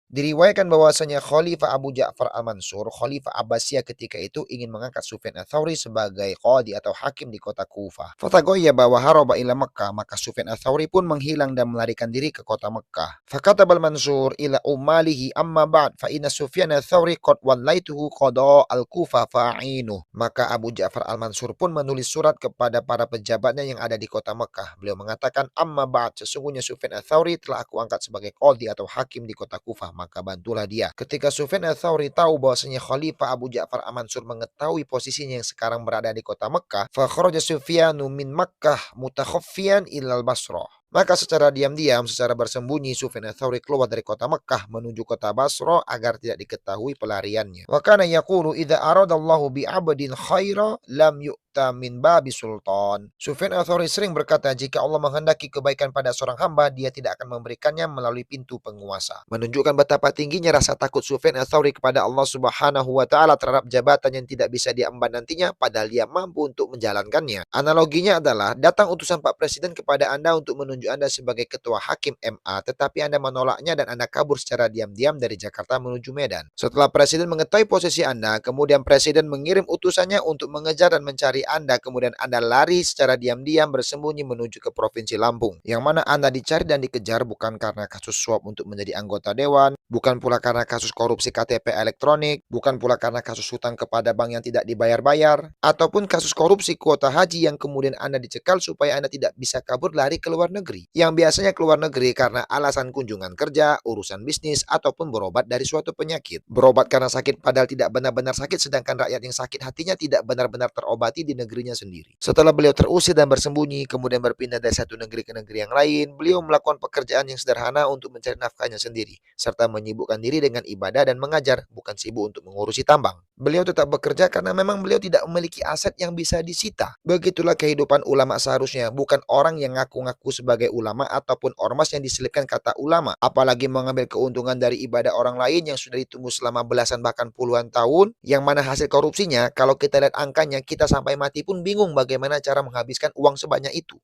Diriwayatkan bahwasanya Khalifah Abu Ja'far Al-Mansur, Khalifah Abbasiyah ketika itu ingin mengangkat Sufyan Ats-Tsauri sebagai qadhi atau hakim di kota Kufah. Fataghayyaba wa haraba ila Makkah, maka Sufyan Ats-Tsauri pun menghilang dan melarikan diri ke kota Mekkah. Fakatabal Mansur ila ummalihi amma ba'd fa inna Sufyan Ats-Tsauri qad wallaituhu qada al-Kufah fa'inu. Maka Abu Ja'far Al-Mansur pun menulis surat kepada para pejabatnya yang ada di kota Mekkah. Beliau mengatakan, amma ba'd, sesungguhnya Sufyan Ats-Tsauri telah aku angkat sebagai qadhi atau hakim di kota Kufah, maka bantulah dia. Ketika Sufyan Ats-Tsauri tahu bahwasanya Khalifah Abu Ja'far Al-Mansur mengetahui posisinya yang sekarang berada di kota Mekkah, fa kharaja Sufyanu min Makkah mutakhaffiyan ilal Basrah. Maka secara diam-diam, secara bersembunyi, Sufyan Ats-Tsauri keluar dari kota Mekkah menuju kota Basra agar tidak diketahui pelariannya. Wa kana yaqulu idza aradallahu bi 'abdin khaira lam yu'ta min babi sultan. Sufyan Ats-Tsauri sering berkata, jika Allah menghendaki kebaikan pada seorang hamba, dia tidak akan memberikannya melalui pintu penguasa. Menunjukkan betapa tingginya rasa takut Sufyan Ats-Tsauri kepada Allah Subhanahu wa taala terhadap jabatan yang tidak bisa diemban nantinya, padahal dia mampu untuk menjalankannya. Analoginya adalah datang utusan Pak Presiden kepada Anda untuk menunjuk Anda sebagai ketua hakim MA, tetapi Anda menolaknya dan Anda kabur secara diam-diam dari Jakarta menuju Medan. Setelah Presiden mengetahui posisi Anda, kemudian Presiden mengirim utusannya untuk mengejar dan mencari Anda, kemudian Anda lari secara diam-diam bersembunyi menuju ke Provinsi Lampung, yang mana Anda dicari dan dikejar bukan karena kasus suap untuk menjadi anggota dewan, bukan pula karena kasus korupsi KTP elektronik, bukan pula karena kasus hutang kepada bank yang tidak dibayar-bayar, ataupun kasus korupsi kuota haji yang kemudian Anda dicekal supaya Anda tidak bisa kabur lari ke luar negeri. Yang biasanya keluar negeri karena alasan kunjungan kerja, urusan bisnis, ataupun berobat dari suatu penyakit. Berobat karena sakit padahal tidak benar-benar sakit, sedangkan rakyat yang sakit hatinya tidak benar-benar terobati di negerinya sendiri. Setelah beliau terusir dan bersembunyi, kemudian berpindah dari satu negeri ke negeri yang lain, beliau melakukan pekerjaan yang sederhana untuk mencari nafkahnya sendiri, serta menyibukkan diri dengan ibadah dan mengajar, bukan sibuk untuk mengurusi tambang. Beliau tetap bekerja karena memang beliau tidak memiliki aset yang bisa disita. Begitulah kehidupan ulama seharusnya, bukan orang yang ngaku-ngaku sebagai ulama ataupun ormas yang diselipkan kata ulama, apalagi mengambil keuntungan dari ibadah orang lain yang sudah ditunggu selama belasan bahkan puluhan tahun, yang mana hasil korupsinya kalau kita lihat angkanya, kita sampai mati pun bingung bagaimana cara menghabiskan uang sebanyak itu.